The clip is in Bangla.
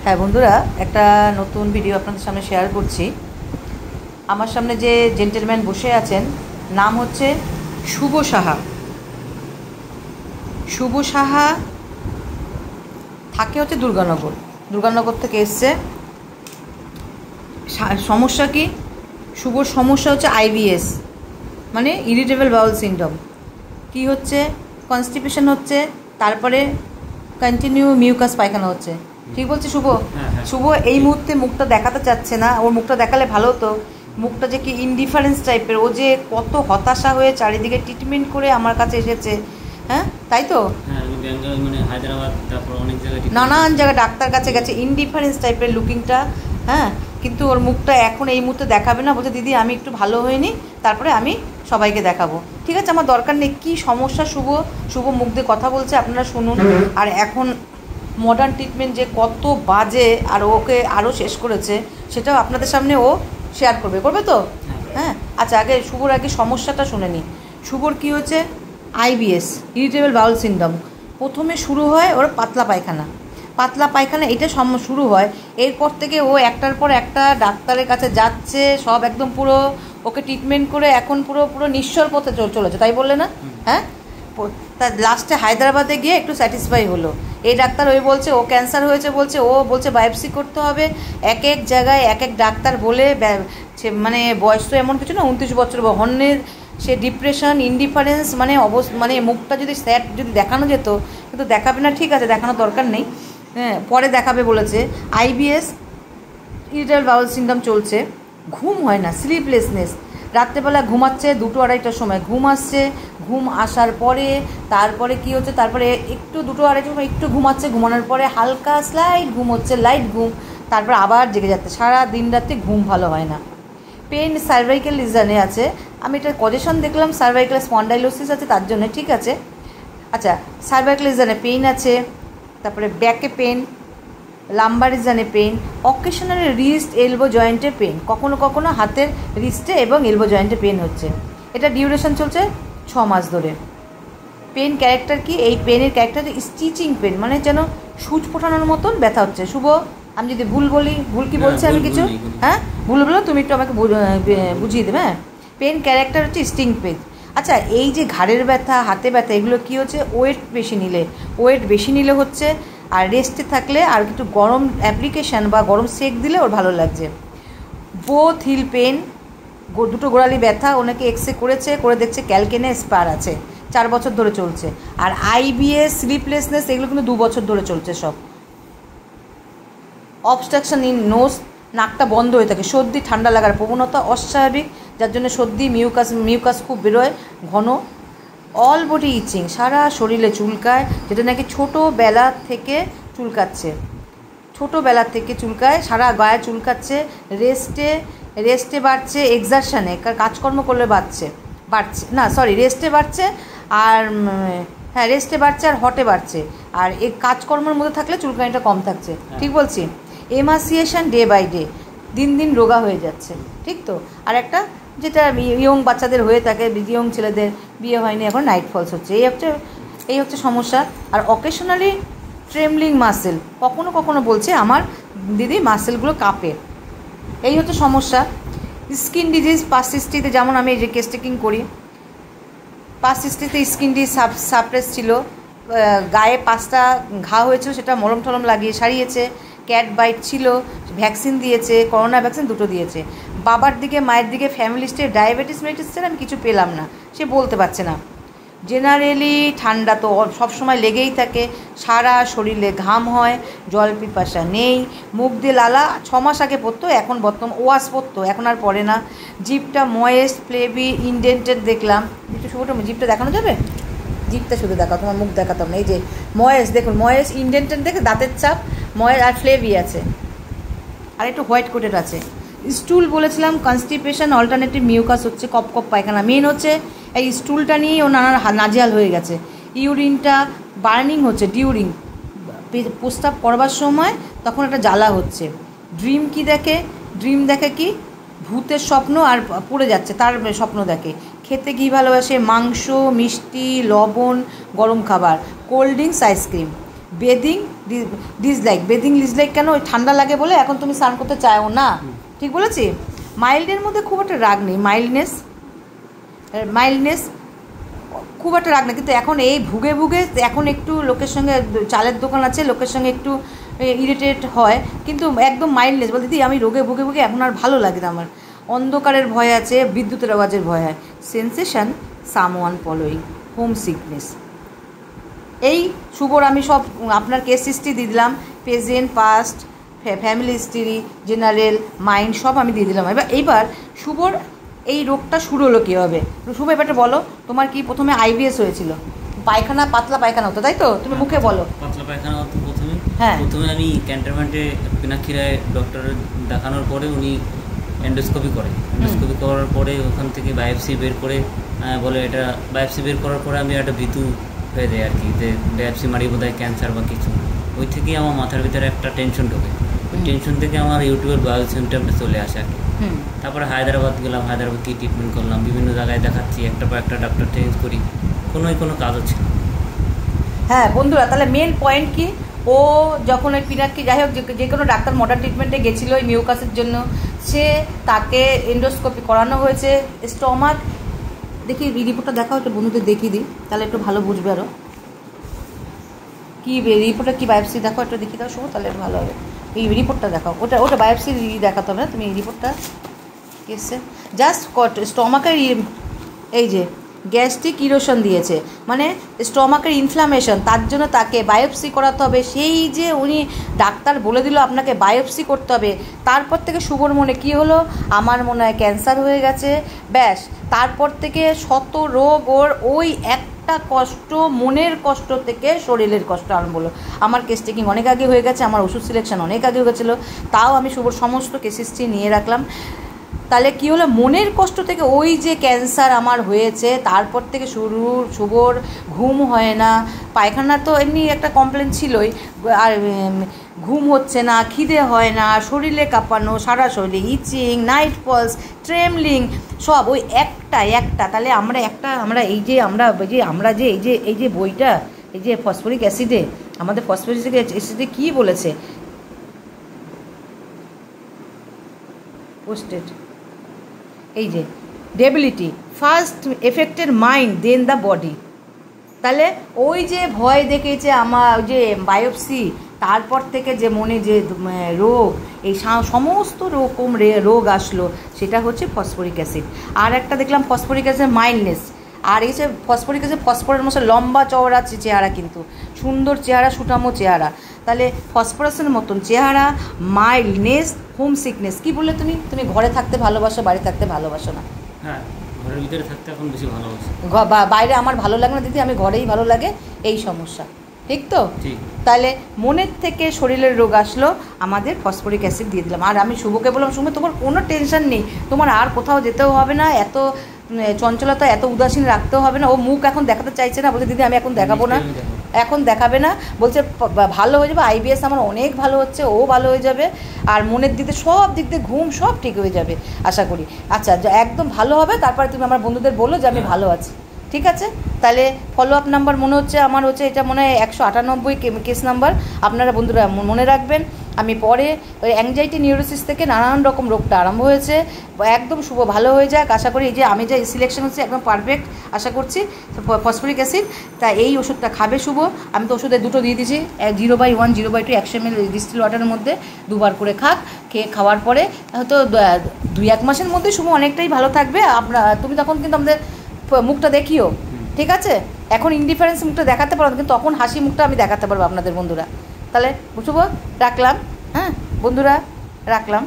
হ্যাঁ বন্ধুরা, একটা নতুন ভিডিও আপনাদের সামনে শেয়ার করছি। আমার সামনে যে জেন্টেলম্যান বসে আছেন, নাম হচ্ছে শুভ সাহা। শুভ সাহা থাকে হচ্ছে দুর্গানগর থেকে এসছে। সমস্যা কি? শুভর সমস্যা হচ্ছে আইবিএস, মানে ইরিটেবল বাউল সিনড্রোম। কি হচ্ছে? কনস্টিপেশন হচ্ছে, তারপরে কন্টিনিউ মিউকাস পায়খানা হচ্ছে। ঠিক বলছি শুভ? শুভ এই মুহূর্তে মুখটা দেখাতে চাচ্ছে না। ওর মুখটা দেখালে ভালো হতো। মুখটা যে কি ইনডিফারেন্স টাইপের। ও যে কত হতাশা হয়ে চারিদিকে ট্রিটমেন্ট করে আমার কাছে এসেছে। হ্যাঁ, তাই তো? নানান জায়গায় ডাক্তার কাছে গেছে, ইনডিফারেন্স টাইপের লুকিংটা। হ্যাঁ, কিন্তু ওর মুখটা এখন এই মুহূর্তে দেখাবে না। বলছে দিদি আমি একটু ভালো হইনি, তারপরে আমি সবাইকে দেখাবো। ঠিক আছে, আমার দরকার নেই। কী সমস্যা শুভ মুখ দিয়ে কথা বলছে, আপনারা শুনুন। আর এখন মডার্ন ট্রিটমেন্ট যে কত বাজে, আর ওকে আরও শেষ করেছে, সেটাও আপনাদের সামনে ও শেয়ার করবে তো? হ্যাঁ, আচ্ছা, শুভর আগে সমস্যাটা শুনে নিই। শুভর কী হচ্ছে? IBS, irritable bowel syndrome. প্রথমে শুরু হয় ওর পাতলা পায়খানা, এটা শুরু হয়। এরপর থেকে ও একটার পর একটা ডাক্তারের কাছে যাচ্ছে, সব একদম পুরো ওকে ট্রিটমেন্ট করে এখন পুরো নিঃস্বর পথে চলেছে, তাই বললে না? হ্যাঁ, তার লাস্টে হায়দ্রাবাদে গিয়ে একটু স্যাটিসফাই হলো। এই ডাক্তার ওই বলছে ও ক্যান্সার হয়েছে, বলছে বায়োপসি করতে হবে। এক এক জায়গায় এক এক ডাক্তার বলে, মানে বয়স তো এমন কিছু না, 29 বছর হন্যের সে ডিপ্রেশন, ইনডিফারেন্স, মানে মুখটা যদি স্যাড যদি দেখানো যেত, কিন্তু দেখাবে না। ঠিক আছে, দেখানোর দরকার নেই। হ্যাঁ, পরে দেখাবে বলেছে। আইবিএস, ইরিটেবল বাউল সিনড্রোম চলছে। ঘুম হয় না, স্লিপলেসনেস। রাত্রেবেলা ঘুমাচ্ছে 2-2-2:30টার সময় ঘুম আসছে। ঘুম আসার পরে তারপরে কি হচ্ছে? তারপরে একটু 2-2-2:30টার সময় একটু ঘুমাচ্ছে, ঘুমানোর পরে হালকা স্লাইট ঘুম হচ্ছে, লাইট ঘুম, তারপর আবার জেগে যাচ্ছে। সারা দিন রাত্রে ঘুম ভালো হয় না। পেন সার্ভাইকাল রিজনে আছে। আমি এটা কজেশন দেখলাম, সার্ভাইকাল স্পন্ডাইলোসিস আছে তার জন্য। ঠিক আছে, আচ্ছা, সার্ভাইকাল রিজনে পেইন আছে, তারপরে ব্যাকে pain, lumbar region pain, occasionally wrist elbow জয়েন্টে পেন, কখনো হাতের রিস্টে এবং এলবো জয়েন্টে পেন হচ্ছে। এটা ডিউরেশন চলছে 6 মাস ধরে। পেন ক্যারেক্টার কি? এই পেনের ক্যারেক্টার স্টিচিং পেন, মানে যেন সুচ ফোটানোর মতন ব্যথা হচ্ছে। শুভ, আমি যদি ভুল বলি, ভুল কি বলছি আমি কিছু? হ্যাঁ, ভুল বলো, তুমি একটু আমাকে বুঝিয়ে দেবে। হ্যাঁ, পেন ক্যারেক্টার হচ্ছে স্টিং পেন। আচ্ছা, এই যে ঘাড়ের ব্যথা, হাতে ব্যথা, এগুলো কি হচ্ছে? ওয়েট বেশি নিলে হচ্ছে। আর রেস্টে থাকলে আর একটু গরম অ্যাপ্লিকেশান বা গরম সেক দিলে ওর ভালো লাগছে। বোথ হিল পেন, দুটো গোড়ালি ব্যথা, ওনাকে এক্সরে করে দেখছে ক্যালকেনে স্পার আছে, 4 বছর ধরে চলছে। আর আইবিএস, স্লিপলেসনেস, এগুলো কিন্তু 2 বছর ধরে চলছে সব। অবস্ট্রাকশন ইন নোজ, নাকটা বন্ধ হয়ে থাকে। সর্দি ঠান্ডা লাগার প্রবণতা অস্বাভাবিক, যার জন্য সর্দি, মিউকাস খুব বেরোয় ঘন। অল বডি ইচিং, সারা শরীরে চুলকায়, যেটা নাকি ছোটোবেলা থেকে চুলকায়, সারা গায়ে চুলকাচ্ছে। রেস্টে বাড়ছে, এক্সারশানে কাজকর্ম করলে রেস্টে বাড়ছে। আর হ্যাঁ, রেস্টে বাড়ছে আর হটে বাড়ছে। আর এই কাজকর্মের মধ্যে থাকলে চুলকানিটা কম থাকছে। ঠিক বলছি? এমাসিয়েশন ডে বাই ডে, দিন রোগা হয়ে যাচ্ছে। ঠিক তো? আর একটা যেটা ইয়ং বাচ্চাদের হয়ে থাকে, ইয়ং ছেলেদের বিয়ে হয়নি এখন, নাইট ফলস হচ্ছে। এই হচ্ছে সমস্যা। আর অকেশনালি ট্রেমলিং মাসেল, কখনো বলছে আমার দিদি মাসেলগুলো কাঁপে। এই হচ্ছে সমস্যা। স্কিন ডিজিজ, পাস্ট হিস্ট্রিতে, যেমন আমি এই যে কেস টেকিং করি, পাস্ট হিস্ট্রিতে স্কিন ডিজিজ সাপ্রেস ছিল। গায়ে 5টা ঘা হয়েছিল, সেটা মলম টলম লাগিয়ে সারিয়েছে। ক্যাট বাইট ছিল, ভ্যাকসিন দিয়েছে, করোনা ভ্যাকসিন 2টো দিয়েছে। বাবার দিকে মায়ের দিকে ফ্যামিলি হিস্ট্রি ডায়াবেটিস আমি কিছু পেলাম না, সে বলতে পারছে না। জেনারেলি ঠান্ডা তো সবসময় লেগেই থাকে, সারা শরীরে ঘাম হয়, জল পিপাসা নেই, মুখ দিয়ে লালা 6 মাস আগে পড়তো, এখন বর্তমান ওয়াশ পড়তো, এখন আর পড়ে না। জিভটা ময়েস্ট, ফ্লেভি, ইনডেন্টেড দেখলাম। একটু শুভটা জিভটা দেখানো যাবে? জিভটা শুধু দেখাও, তোমার মুখ দেখাতাম না। এই যে ময়েস্ট, দেখুন ময়েস্ট, ইনডেন্টেড দেখে, দাঁতের চাপ, ময়েস্ট আর ফ্লেভি আছে, আর একটু হোয়াইট কোটেড আছে। স্টুল বলেছিলাম, কনস্টিপেশন, অল্টারনেটিভ মিউকাস হচ্ছে, কপ পায়খানা। মেন হচ্ছে এই স্টুলটা নিয়েই ও নাজেহাল হয়ে গেছে। ইউরিনটা বার্নিং হচ্ছে ডিউরিং প্রস্রাব করবার সময়, তখন একটা জ্বালা হচ্ছে। ড্রিম দেখে কি ভূতের স্বপ্ন, আর পড়ে যাচ্ছে তার স্বপ্ন দেখে। খেতে কি ভালোবাসে? মাংস, মিষ্টি, লবণ, গরম খাবার, cold drinks, ice cream. Bathing dislike, bathing dislike কেন? ওই ঠান্ডা লাগে বলে এখন তুমি স্নান করতে চাও না, ঠিক বলেছি? মাইল্ডের মধ্যে খুব একটা রাগ নেই, মাইল্ডনেস খুব একটা রাগ নেই, কিন্তু এখন এই ভুগে এখন একটু লোকের সঙ্গে, চালের দোকান আছে, লোকের সঙ্গে একটু ইরিটেট হয়, কিন্তু একদম মাইল্ডনেস। বল দিদি আমি রোগে ভুগে এখন আর ভালো লাগে না আমার, অন্ধকারের ভয় আছে, বিদ্যুতের আওয়াজের ভয় হয়, sensation someone following, home sickness. এই শুভর আমি সব আপনার কেস হিস্ট্রি দিয়ে দিলাম, present, past, family history, general, mind সব আমি দিয়ে দিলাম। এইবার শুভর এই রোগটা শুরু হলো কীভাবে? শুভ এবারটা বলো, তোমার কি প্রথমে আইবিএস হয়েছিল, পায়খানা, পাতলা পায়খানা হতো, তাই তো? তুমি মুখে বলো। পাতলা পায়খানা হতো প্রথমে। হ্যাঁ, প্রথমে আমি ক্যান্টনমেন্টে পিনাক্ষীরায় ডক্টর দেখানোর পরে উনি এন্ডোস্কোপি করার পরে ওখান থেকে বায়োপসি বের করে বলে, এটা বায়োপসি বের করার পরে আমি একটা ভীতু হয়ে যায় আর কি, যে বায়োপসি মারি বোধহয় ক্যান্সার বা কিছু। ওই থেকেই আমার মাথার ভিতরে একটা টেনশন ঢোকে, ওই টেনশন থেকে আমার ইউটিউবের বায়ো সিমটমটা চলে আসে আর কি। তারপরে হায়দ্রাবাদ গেলাম, হায়দ্রাবাদ কি ট্রিটমেন্ট করলাম, বিভিন্ন জায়গায় দেখাচ্ছি, একটা পর একটা ডাক্তার চেঞ্জ করি, কোনো কাজ হচ্ছে না। হ্যাঁ বন্ধুরা, তাহলে মেন পয়েন্ট কি, ও যখন ওই পিনাক্কি, যাই হোক যে কোনো ডাক্তার মডার্ন ট্রিটমেন্টে গেছিলো ওই মিউকাসের জন্য, সে তাকে এন্ডোস্কোপি করানো হয়েছে, স্টমাক, দেখি রিপোর্টটা দেখাও একটু বন্ধুদের দেখিয়ে দিই, তাহলে একটু ভালো বুঝবে আরও। কী রিপোর্টটা, কী বায়োপসি দেখো একটু দেখিয়ে দাও শুভ, তাহলে ভালো হবে। এই রিপোর্টটা দেখাও, ওটা বায়োপসি দেখাতে হবে না, তুমি এই রিপোর্টটা কেসে জাস্ট স্টমাকের এই যে গ্যাস্ট্রিক ইরোশন দিয়েছে, মানে স্টমাকের ইনফ্লামেশন, তার জন্য তাকে বায়োপসি করাতে হবে। সেই যে উনি ডাক্তার বলে দিল আপনাকে বায়োপসি করতে হবে, তারপর থেকে শুভর মনে কী হলো, আমার মনে হয় ক্যান্সার হয়ে গেছে, ব্যাস। তারপর থেকে শত রোগ, ওর ওই একটা কষ্ট, মনের কষ্ট থেকে শরীরের কষ্ট আরম্ভ হলো। আমার কেস টেকিং অনেক আগে হয়ে গেছে, আমার ওষুধ সিলেকশন অনেক আগে হয়ে গেছিলো, তাও আমি শুভর সমস্ত কেস হিস্ট্রি নিয়ে রাখলাম। তাহলে কী হলো, মনের কষ্ট থেকে ওই যে ক্যান্সার আমার হয়েছে, তারপর থেকে শুভর ঘুম হয় না, পায়খানা তো এমনি একটা কমপ্লেন ছিলই, আর ঘুম হচ্ছে না, খিদে হয় না, শরীরে কাঁপানো, সারা শরীরে ইচিং, নাইট পলস, ট্রেমলিং, সব ওই একটা। তাহলে আমরা এই যে বইটা, এই যে ফসফরিক অ্যাসিডে, আমাদের ফসফরিক অ্যাসিডে কী বলেছে, পোস্টেড, এই যে debility first affected mind then the body. তাহলে ওই যে ভয় দেখেছে আমার, যে বায়োপসি, তারপর থেকে যে মনে যে রোগ, এই সমস্ত রকম রোগ আসলো, সেটা হচ্ছে ফসফরিক অ্যাসিড। আর একটা দেখলাম ফসফরিক অ্যাসিড মাইল্ডনেস, আর এই যে ফসফরিক অ্যাসিড, ফসফরাসের মতো লম্বা চওড়া চেহারা, কিন্তু সুন্দর চেহারা, সুঠামো চেহারা। তাহলে ফসফরাসের মতন চেহারা, মাইল্ডনেস, হোম সিকনেস। কী বললে তুমি ঘরে থাকতে ভালোবাসো, বাইরে থাকতে ভালোবাসো না? হ্যাঁ, ঘরের ভিতরে থাকতে এখন বেশি ভালোবাসি, বাইরে আমার ভালো লাগে না দিদি, আমি ঘরেই ভালো লাগে, এই সমস্যা, ঠিক তো? তাহলে মনের থেকে শরীরের রোগ আসলো, আমাদের ফসফরিক অ্যাসিড দিয়ে দিলাম। আর আমি শুভকে বললাম, শুভ তোমার কোনো টেনশন নেই, তোমার আর কোথাও যেতেও হবে না, এত চঞ্চলতা, এত উদাসীন রাখতেও হবে না। ও মুখ এখন দেখাতে চাইছে না, বলছে দিদি আমি এখন দেখাবো না, এখন দেখাবে না, বলছে ভালো হয়ে যাবে, আইবিএস আমার অনেক ভালো হচ্ছে, ও ভালো হয়ে যাবে, আর মনের দিক দিয়ে সব দিক দিয়ে ঘুম সব ঠিক হয়ে যাবে আশা করি। আচ্ছা, একদম ভালো হবে, তারপরে তুমি আমার বন্ধুদের বলো যে আমি ভালো আছি, ঠিক আছে? তাহলে ফলো আপ নাম্বার মনে হচ্ছে আমার হচ্ছে, এটা মনে হয় 198 কেস নাম্বার, আপনারা বন্ধুরা মনে রাখবেন। আমি পরে ওই অ্যাংজাইটি নিউরোসিস থেকে নানান রকম রোগটা আরম্ভ হয়েছে, একদম শুভ ভালো হয়ে যাক আশা করি। এই যে আমি যে সিলেকশন হচ্ছে একদম পারফেক্ট আশা করছি, ফসফরিক অ্যাসিড, তা এই ওষুধটা খাবে শুভ। আমি তো ওষুধে দুটো দিয়ে দিয়েছি, 0/1 0/2 100 ml ডিস্টিল ওয়াটারের মধ্যে দুবার করে খাওয়ার পরে হয়তো 2-1 মাসের মধ্যে শুভ অনেকটাই ভালো থাকবে। তুমি তখন কিন্তু আমাদের মুখটা দেখিও, ঠিক আছে? এখন ইনডিফারেন্স মুখটা দেখাতে পারো, কিন্তু তখন হাসি মুখটা আমি দেখাতে পারবো আপনাদের বন্ধুরা। তাহলে শুভ রাখলাম, হ্যাঁ বন্ধুরা, রাখলাম।